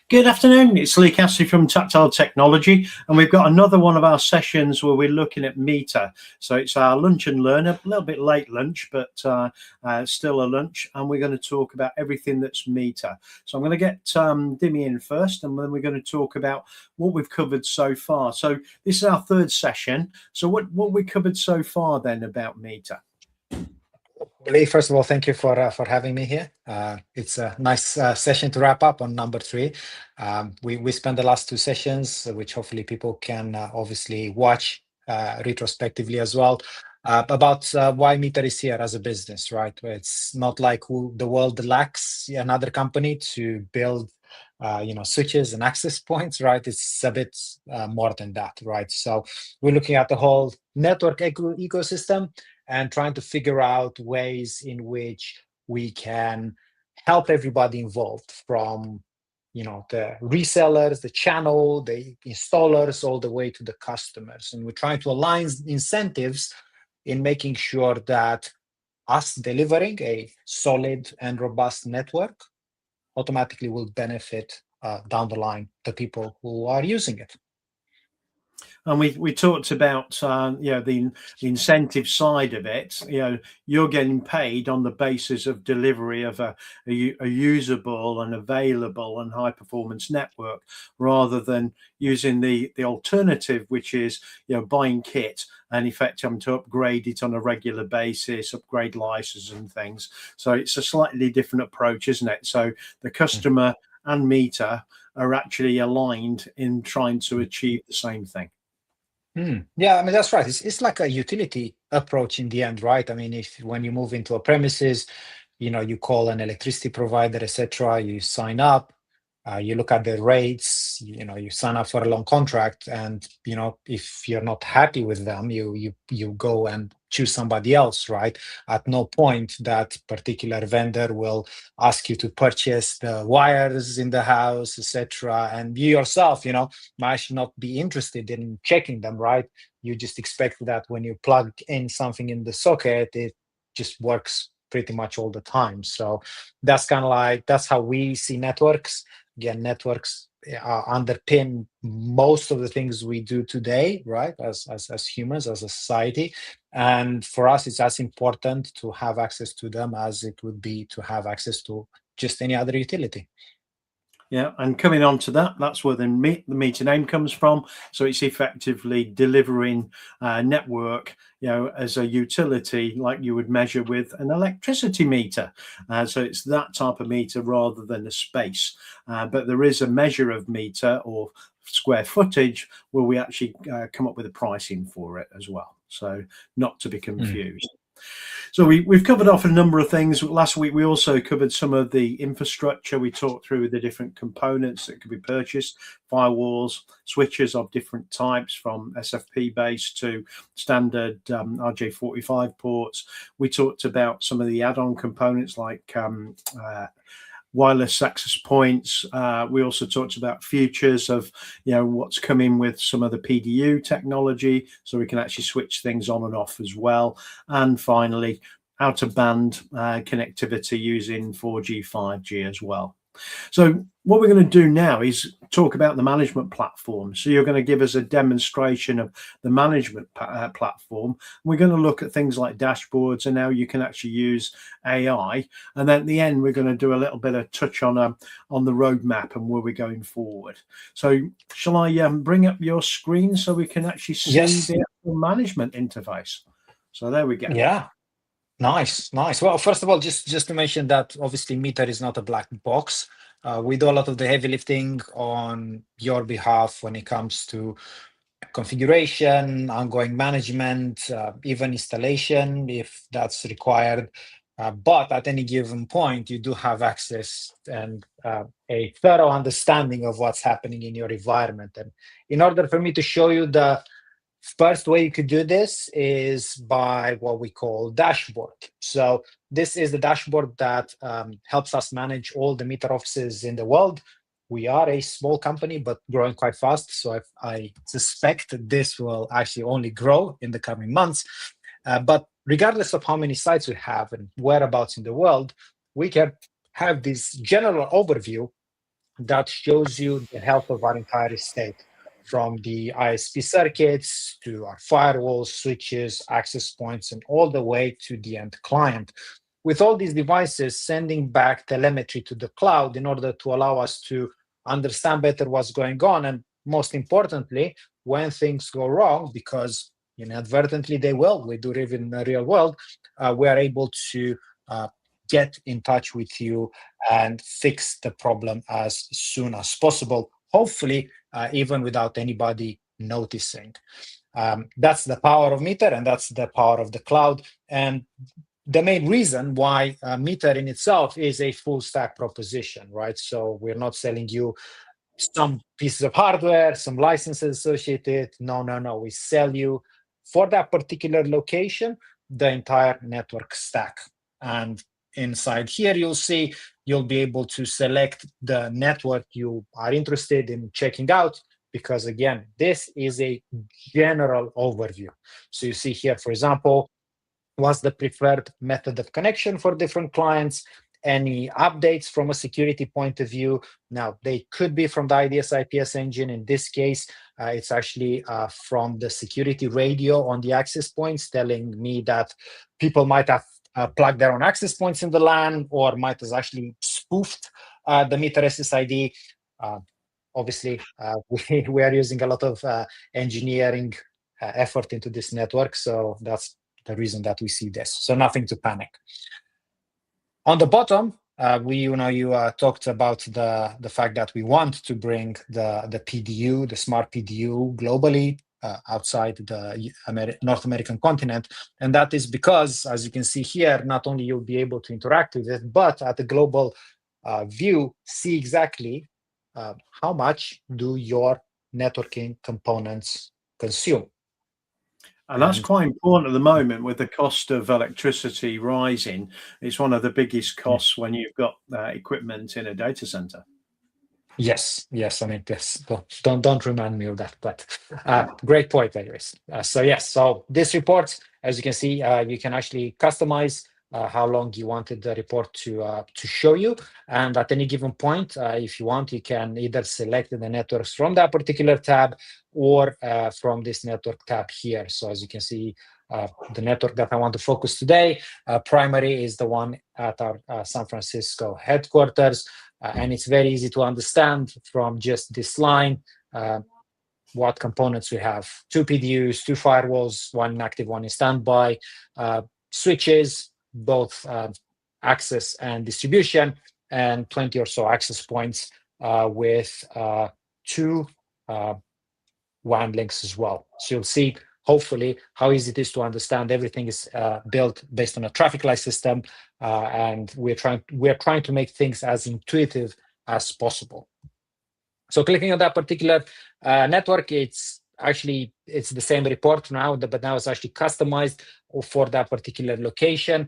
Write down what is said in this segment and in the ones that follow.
Good afternoon, it's Lee Cassidy from Tactile Technology, and we've got another one of our sessions where we're looking at meter. So it's our lunch and learn, a little bit late lunch, but still a lunch, and we're going to talk about everything that's meter. So I'm going to get Dimi in first, and then we're going to talk about what we've covered so far. So this is our third session. So what we covered so far then about meter? Lee, first of all, thank you for having me here. It's a nice session to wrap up on number 3. We spent the last 2 sessions, which hopefully people can obviously watch retrospectively as well, about why meter is here as a business, right? It's not like the world lacks another company to build switches and access points, right? It's a bit more than that, right? So we're looking at the whole network ecosystem and trying to figure out ways in which we can help everybody involved, from the resellers, the channel, the installers, all the way to the customers. And we're trying to align incentives in making sure that us delivering a solid and robust network automatically will benefit down the line the people who are using it. And we talked about the incentive side of it. You're getting paid on the basis of delivery of a usable and available and high performance network, rather than using the alternative, which is buying kit and effect having to upgrade it on a regular basis, upgrade licenses and things. So it's a slightly different approach, isn't it? So the customer and meter are actually aligned in trying to achieve the same thing. Yeah, I mean, that's right. It's like a utility approach in the end, right? I mean, when you move into a premises, you call an electricity provider, etc. You sign up, you look at the rates, you sign up for a long contract, and if you're not happy with them, you go and choose somebody else, right? At no point that particular vendor will ask you to purchase the wires in the house, etc. And you yourself, might actually not be interested in checking them, right? You just expect that when you plug in something in the socket, it just works pretty much all the time. So that's how we see networks. Again, networks underpin most of the things we do today, right? As humans, as a society. And for us, it's as important to have access to them as it would be to have access to just any other utility. Yeah, and coming on to that, that's where the meter name comes from. So it's effectively delivering network, as a utility, like you would measure with an electricity meter. So it's that type of meter rather than a space. But there is a measure of meter or square footage where we actually come up with a pricing for it as well. So not to be confused. So we've covered off a number of things. Last week, we also covered some of the infrastructure. We talked through the different components that could be purchased, firewalls, switches of different types, from SFP based to standard RJ45 ports. We talked about some of the add-on components like wireless access points. We also talked about futures of what's coming with some of the PDU technology, so we can actually switch things on and off as well. And finally, out of band connectivity using 4G, 5G as well. So what we're going to do now is talk about the management platform. So you're going to give us a demonstration of the management platform. We're going to look at things like dashboards and how you can actually use AI. And then at the end, we're going to do a little bit of touch on the roadmap and where we're going forward. So shall I bring up your screen so we can actually see the actual management interface? So there we go. Yeah. Nice. Well, first of all, just to mention that obviously meter is not a black box. We do a lot of the heavy lifting on your behalf when it comes to configuration, ongoing management, even installation if that's required. But at any given point, you do have access and a thorough understanding of what's happening in your environment. And in order for me to show you the first way you could do this is by what we call dashboard. So this is the dashboard that helps us manage all the meter offices in the world. We are a small company, but growing quite fast. So I suspect this will actually only grow in the coming months. But regardless of how many sites we have and whereabouts in the world, we can have this general overview that shows you the health of our entire estate, from the ISP circuits to our firewalls, switches, access points, and all the way to the end client. With all these devices sending back telemetry to the cloud in order to allow us to understand better what's going on, and most importantly, when things go wrong, because inadvertently they will, we do live in the real world, we are able to get in touch with you and fix the problem as soon as possible, hopefully even without anybody noticing. That's the power of Meter, and that's the power of the cloud. And the main reason why Meter in itself is a full stack proposition, right? So we're not selling you some pieces of hardware, some licenses associated. No, no, no. We sell you, for that particular location, the entire network stack. And inside here, you'll be able to select the network you are interested in checking out, because again, this is a general overview. So you see here, for example, what's the preferred method of connection for different clients, any updates from a security point of view. Now, they could be from the IDS IPS engine. In this case, it's actually from the security radio on the access points, telling me that people might have plugged their own access points in the LAN, or might have actually spoofed the Meter SSID. Obviously, we are using a lot of engineering effort into this network, so that's the reason that we see this. So nothing to panic. On the bottom, you talked about the fact that we want to bring the PDU, the smart PDU, globally outside the North American continent, and that is because, as you can see here, not only you'll be able to interact with it, but at the global view, see exactly how much do your networking components consume. And that's quite important at the moment with the cost of electricity rising. It's one of the biggest costs when you've got equipment in a data center. Yes. I mean, yes. Don't remind me of that. But great point, anyways. So this report, as you can see, you can actually customize how long you wanted the report to show you, and at any given point, if you want, you can either select the networks from that particular tab or from this network tab here. So as you can see, the network that I want to focus today, primary, is the one at our San Francisco headquarters. And it's very easy to understand from just this line what components we have. 2 PDUs, 2 firewalls, 1 inactive, 1 in standby, switches, both access and distribution, and 20 or so access points with 2 WAN links as well. So you'll see, hopefully, how easy it is to understand. Everything is built based on a traffic light system, and we're trying to make things as intuitive as possible. So clicking on that particular network, it's the same report now, but now it's actually customized for that particular location.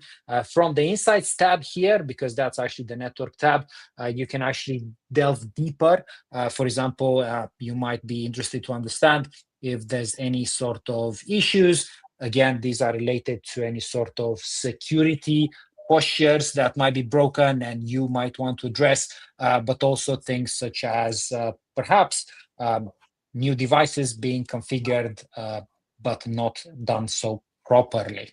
From the Insights tab here, because that's actually the network tab, you can actually delve deeper. For example, you might be interested to understand if there's any sort of issues. Again, these are related to any sort of security postures that might be broken and you might want to address, but also things such as perhaps new devices being configured but not done so properly.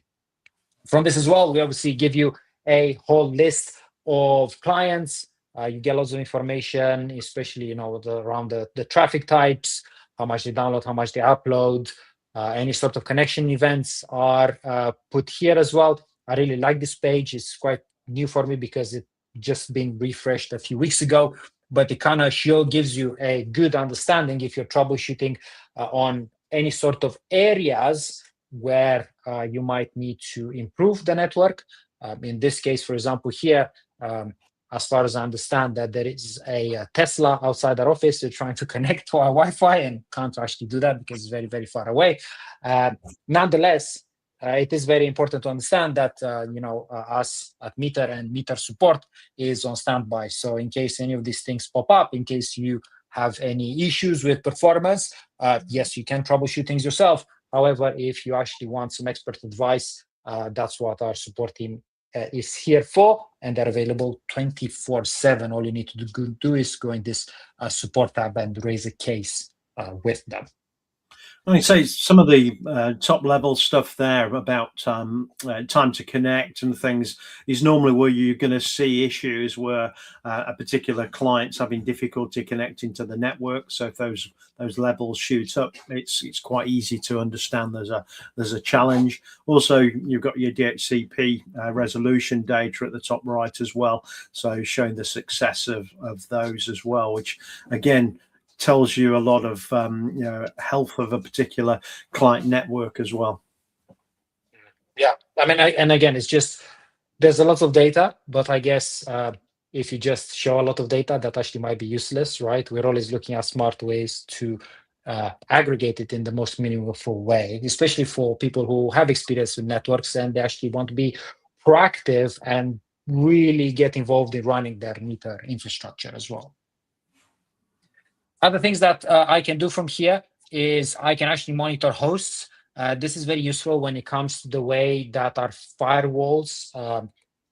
From this as well, we obviously give you a whole list of clients. You get lots of information, especially around the traffic types, how much they download, how much they upload. Any sort of connection events are put here as well. I really like this page. It's quite new for me because it just been refreshed a few weeks ago, but it kind of gives you a good understanding if you're troubleshooting on any sort of areas where you might need to improve the network. In this case, for example, here, as far as I understand, that there is a Tesla outside our office. They're trying to connect to our Wi-Fi and can't actually do that because it's very, very far away. Nonetheless, it is very important to understand that us at Meter and Meter support is on standby. So in case any of these things pop up, in case you have any issues with performance, yes, you can troubleshoot things yourself. However, if you actually want some expert advice, that's what our support team is here for, and they're available 24/7. All you need to do is go in this support tab and raise a case with them. I mean, say some of the top level stuff there about time to connect and things is normally where you're going to see issues where a particular client's having difficulty connecting to the network. So if those levels shoot up, it's quite easy to understand there's a challenge. Also, you've got your DHCP resolution data at the top right as well, so showing the success of those as well, which again tells you a lot of health of a particular client network as well. Yeah, I mean, and again, it's just there's a lot of data, but I guess if you just show a lot of data, that actually might be useless, right? We're always looking at smart ways to aggregate it in the most meaningful way, especially for people who have experience with networks and they actually want to be proactive and really get involved in running their meter infrastructure as well. Other things that I can do from here is I can actually monitor hosts. This is very useful when it comes to the way that our firewalls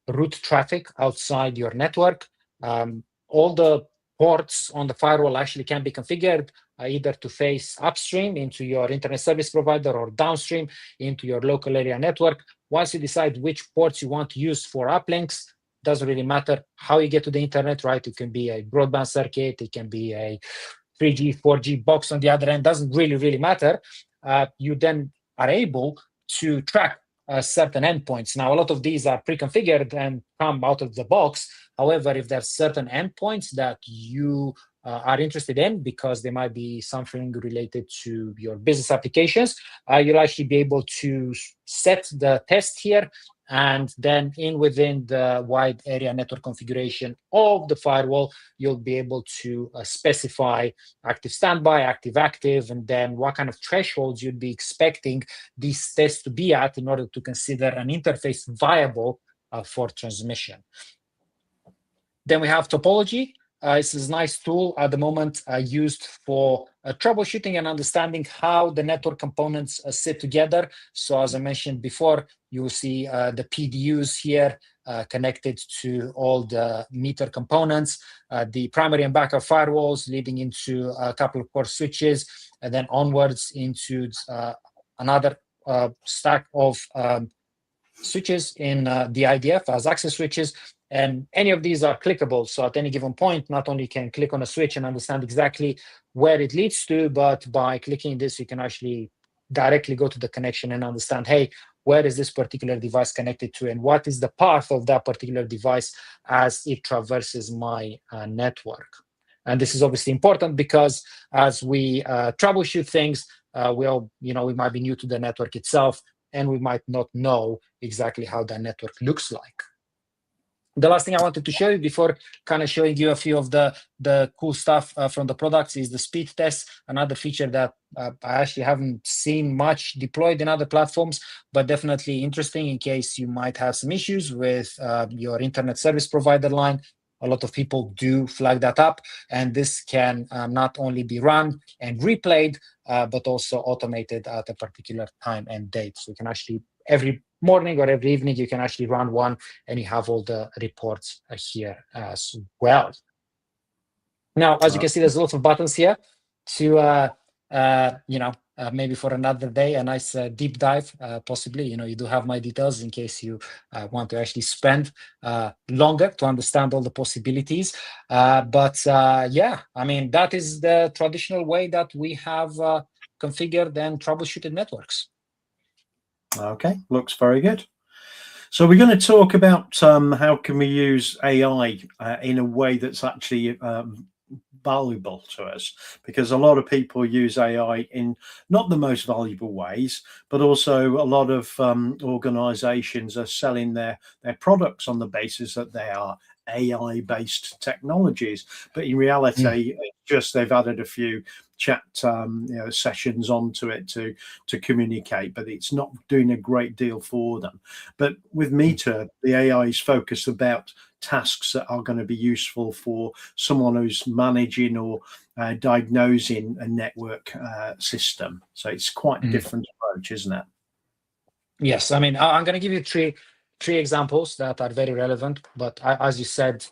route traffic outside your network. All the ports on the firewall actually can be configured either to face upstream into your internet service provider or downstream into your local area network. Once you decide which ports you want to use for uplinks, doesn't really matter how you get to the internet, right? It can be a broadband circuit, it can be a 3G, 4G box on the other end, doesn't really matter. You then are able to track certain endpoints. Now, a lot of these are pre-configured and come out of the box. However, if there's certain endpoints that you are interested in because they might be something related to your business applications, you'll actually be able to set the test here, and then within the wide area network configuration of the firewall, you'll be able to specify active standby, active, and then what kind of thresholds you'd be expecting these tests to be at in order to consider an interface viable for transmission. Then we have topology. This is a nice tool at the moment used for troubleshooting and understanding how the network components sit together. So as I mentioned before, you will see the PDUs here connected to all the meter components, the primary and backup firewalls leading into a couple of core switches, and then onwards into another stack of switches in the IDF as access switches. And any of these are clickable. So at any given point, not only can click on a switch and understand exactly where it leads to, but by clicking this, you can actually directly go to the connection and understand, hey, where is this particular device connected to, and what is the path of that particular device as it traverses my network. And this is obviously important because as we troubleshoot things, we might be new to the network itself, and we might not know exactly how that network looks like. The last thing I wanted to show you before kind of showing you a few of the cool stuff from the products is the speed test, another feature that I actually haven't seen much deployed in other platforms, but definitely interesting in case you might have some issues with your internet service provider line. A lot of people do flag that up, and this can not only be run and replayed, but also automated at a particular time and date. So you can actually, every morning or every evening, you can actually run one, and you have all the reports here as well. Now, as you can see, there's lots of buttons here to, maybe for another day, a nice deep dive, possibly. You do have my details in case you want to actually spend longer to understand all the possibilities. Yeah, I mean, that is the traditional way that we have configured and troubleshooted networks. Okay, looks very good. So we're going to talk about how can we use AI in a way that's actually valuable to us, because a lot of people use AI in not the most valuable ways, but also a lot of organizations are selling their products on the basis that they are AI based technologies, but in reality just they've added a few chat sessions onto it to communicate, but it's not doing a great deal for them. But with Meter, the AI is focused about tasks that are going to be useful for someone who's managing or diagnosing a network system. So it's quite a different approach, isn't it? Yes, I mean, I'm going to give you three three examples that are very relevant, but as you said,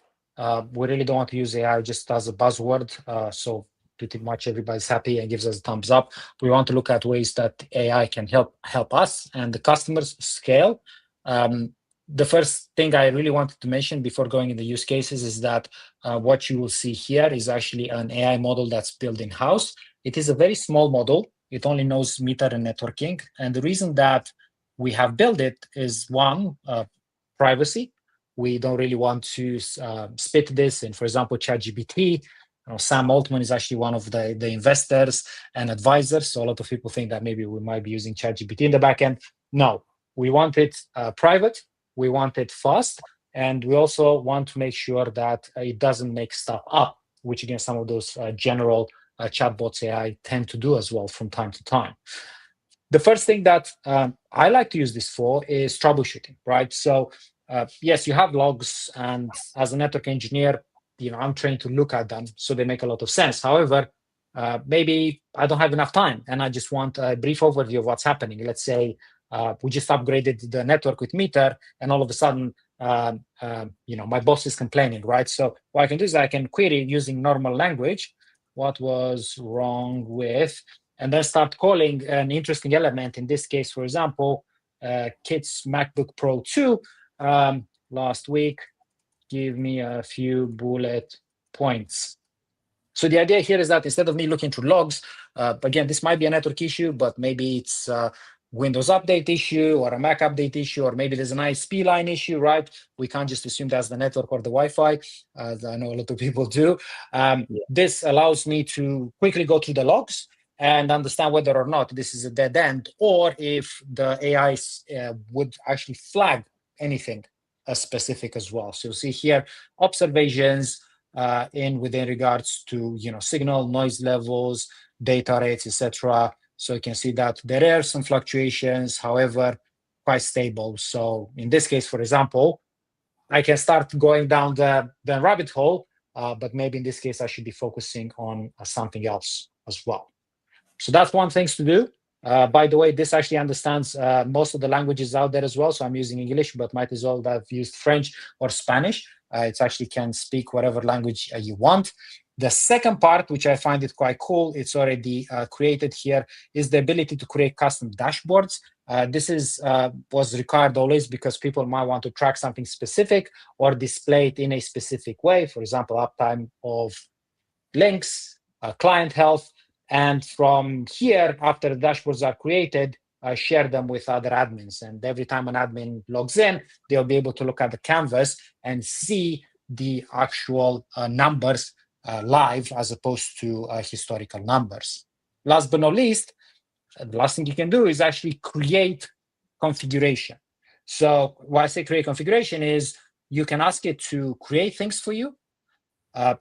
we really don't want to use AI just as a buzzword. So pretty much everybody's happy and gives us a thumbs up. We want to look at ways that AI can help us and the customers scale. The first thing I really wanted to mention before going into use cases is that what you will see here is actually an AI model that's built in-house. It is a very small model. It only knows meter and networking. And the reason that we have built it is one, privacy. We don't really want to spit this in, for example, ChatGPT. Sam Altman is actually one of the investors and advisors. So a lot of people think that maybe we might be using ChatGPT in the backend. No, we want it private. We want it fast. And we also want to make sure that it doesn't make stuff up, which again, some of those general chatbots AI tend to do as well from time to time. The first thing that I like to use this for is troubleshooting, right? So yes, you have logs, and as a network engineer, I'm trained to look at them, so they make a lot of sense. However, maybe I don't have enough time, and I just want a brief overview of what's happening. Let's say we just upgraded the network with meter, and all of a sudden, my boss is complaining, right? So what I can do is I can query using normal language what was wrong with, and then start calling an interesting element. In this case, for example, Kit's MacBook Pro 2 last week. Give me a few bullet points. So the idea here is that instead of me looking through logs, again, this might be a network issue, but maybe it's a Windows update issue or a Mac update issue, or maybe there's an ISP line issue, right? We can't just assume that's the network or the Wi-Fi, as I know a lot of people do. This allows me to quickly go through the logs and understand whether or not this is a dead end, or if the AI would actually flag anything specific as well. So you'll see here observations within regards to signal, noise levels, data rates, etc. So you can see that there are some fluctuations, however, quite stable. So in this case, for example, I can start going down the rabbit hole, but maybe in this case I should be focusing on something else as well. So that's one thing to do. By the way, this actually understands most of the languages out there as well. So I'm using English, but might as well have used French or Spanish. It actually can speak whatever language you want. The second part, which I find it quite cool, it's already created here, is the ability to create custom dashboards. This was required always because people might want to track something specific or display it in a specific way. For example, uptime of links, client health. And from here, after the dashboards are created, share them with other admins. And every time an admin logs in, they'll be able to look at the canvas and see the actual numbers live as opposed to historical numbers. Last but not least, the last thing you can do is actually create configuration. So what I say create configuration is you can ask it to create things for you.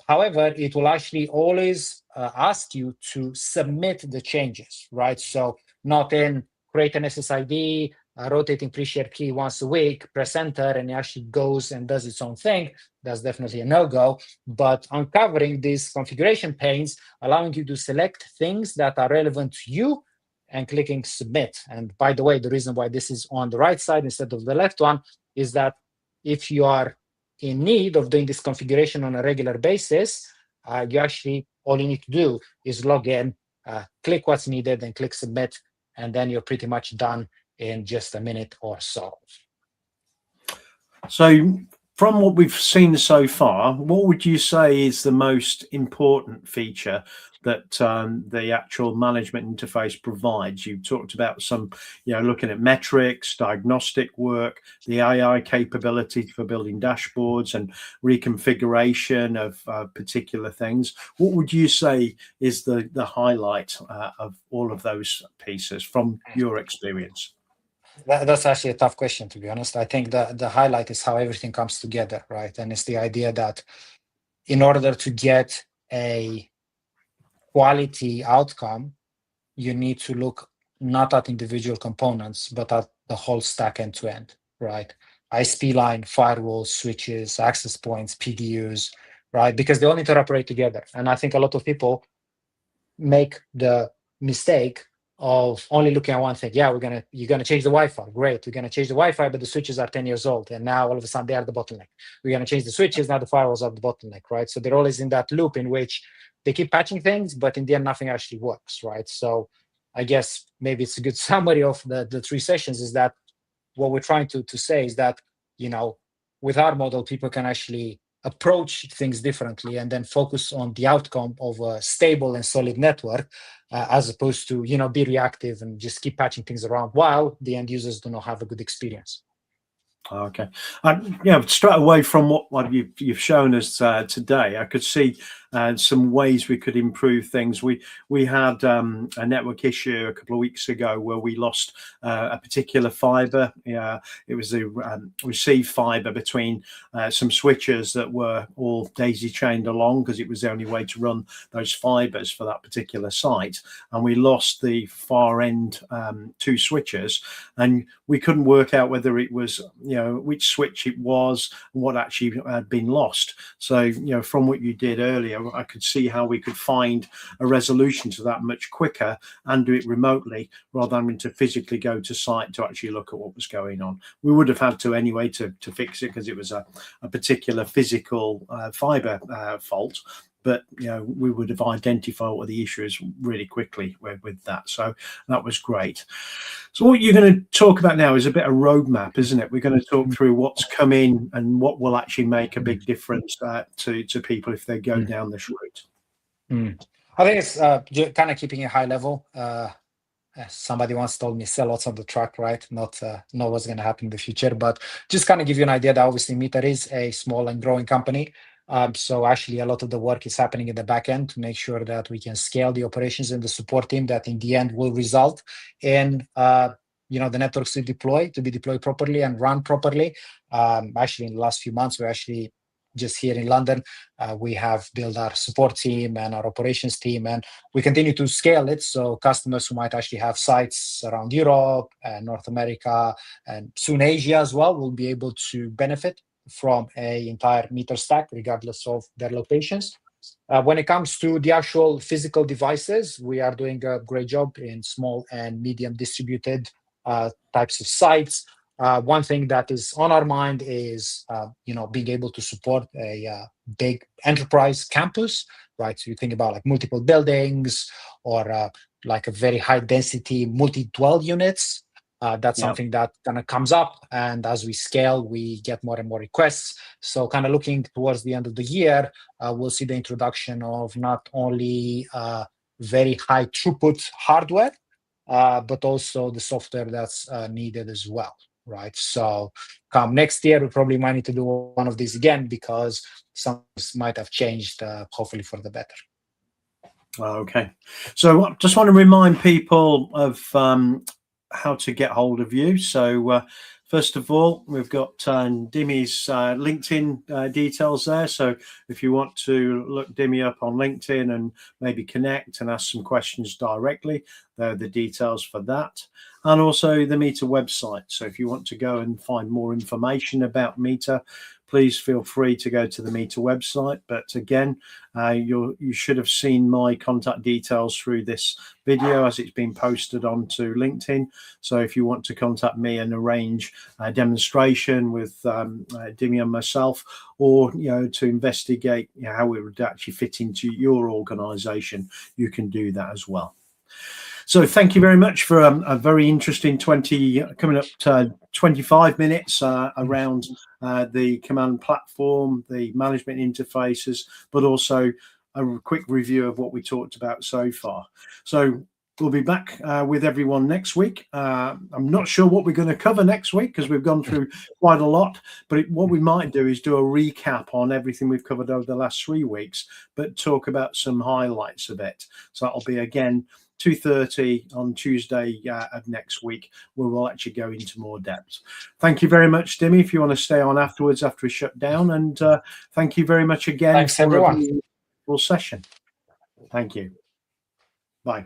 However, it will actually always ask you to submit the changes, right? So not in create an SSID, rotating pre-shared key once a week, press enter, and it actually goes and does its own thing. That's definitely a no-go. But uncovering these configuration panes, allowing you to select things that are relevant to you and clicking submit. And by the way, the reason why this is on the right side instead of the left one is that if you are in need of doing this configuration on a regular basis, you actually, all you need to do is log in, click what's needed, and click submit, and then you're pretty much done in just a minute or so. So from what we've seen so far, what would you say is the most important feature that the actual management interface provides? You talked about some, looking at metrics, diagnostic work, the AI capability for building dashboards and reconfiguration of particular things. What would you say is the highlight of all of those pieces from your experience? That's actually a tough question, to be honest. I think the highlight is how everything comes together, right? And it's the idea that in order to get a quality outcome, you need to look not at individual components, but at the whole stack end to end, right? ISP line, firewalls, switches, access points, PDUs, right? Because they all interoperate together. And I think a lot of people make the mistake of only looking at one thing. Yeah, you're gonna change the Wi-Fi. Great, we're gonna change the Wi-Fi, but the switches are 10 years old, and now all of a sudden they are the bottleneck. We're gonna change the switches, now the firewalls are the bottleneck, right? So they're always in that loop in which they keep patching things, but in the end, nothing actually works, right? So I guess maybe it's a good summary of the three sessions is that what we're trying to say is that, with our model, people can actually approach things differently and then focus on the outcome of a stable and solid network, as opposed to be reactive and just keep patching things around while the end users do not have a good experience. Okay. Straight away from what you've shown us today, I could see some ways we could improve things. We had a network issue a couple of weeks ago where we lost a particular fiber. It was the receive fiber between some switches that were all daisy chained along, because it was the only way to run those fibers for that particular site. And we lost the far end two switches, and we couldn't work out whether it was which switch it was and what actually had been lost. So from what you did earlier, I could see how we could find a resolution to that much quicker and do it remotely rather than having to physically go to site to actually look at what was going on. We would have had to anyway to fix it, because it was a particular physical fiber fault. But we would have identified what the issue is really quickly with that. So that was great. So what you're going to talk about now is a bit of roadmap, isn't it? We're going to talk through what's coming and what will actually make a big difference to people if they go down this route. I think it's kind of keeping it high level. Somebody once told me, sell lots on the track, right? Not know what's going to happen in the future, but just kind of give you an idea that obviously Meter is a small and growing company. So actually a lot of the work is happening in the back end to make sure that we can scale the operations and the support team that in the end will result in the networks to be deployed properly and run properly. Actually, in the last few months, we're actually just here in London, we have built our support team and our operations team, and we continue to scale it. So customers who might actually have sites around Europe and North America and soon Asia as well will be able to benefit from a entire Meter stack, regardless of their locations. When it comes to the actual physical devices, we are doing a great job in small and medium distributed types of sites. One thing that is on our mind is, being able to support a big enterprise campus, right? So you think about like multiple buildings or like a very high density multi-dwell units. That's something that kind of comes up, and as we scale, we get more and more requests. So kind of looking towards the end of the year, we'll see the introduction of not only very high throughput hardware, but also the software that's needed as well, right? So come next year, we probably might need to do one of these again because some might have changed, hopefully for the better. Okay. So I just want to remind people of how to get hold of you. So first of all, we've got Dimi's LinkedIn details there. So if you want to look Dimi up on LinkedIn and maybe connect and ask some questions directly, there are the details for that. And also the Meter website. So if you want to go and find more information about Meter, please feel free to go to the Meter website. But again, you should have seen my contact details through this video as it's been posted onto LinkedIn. So if you want to contact me and arrange a demonstration with Dimi and myself, or to investigate how it would actually fit into your organization, you can do that as well. So thank you very much for a very interesting coming up to 25 minutes around the command platform, the management interfaces, but also a quick review of what we talked about so far. So we'll be back with everyone next week. I'm not sure what we're going to cover next week because we've gone through quite a lot, but what we might do is do a recap on everything we've covered over the last 3 weeks, but talk about some highlights of it. So that'll be again 2:30 on Tuesday of next week, where we'll actually go into more depth. Thank you very much, Dimi, if you want to stay on afterwards after we shut down. And thank you very much again. Thanks, everyone. For a session. Thank you. Bye.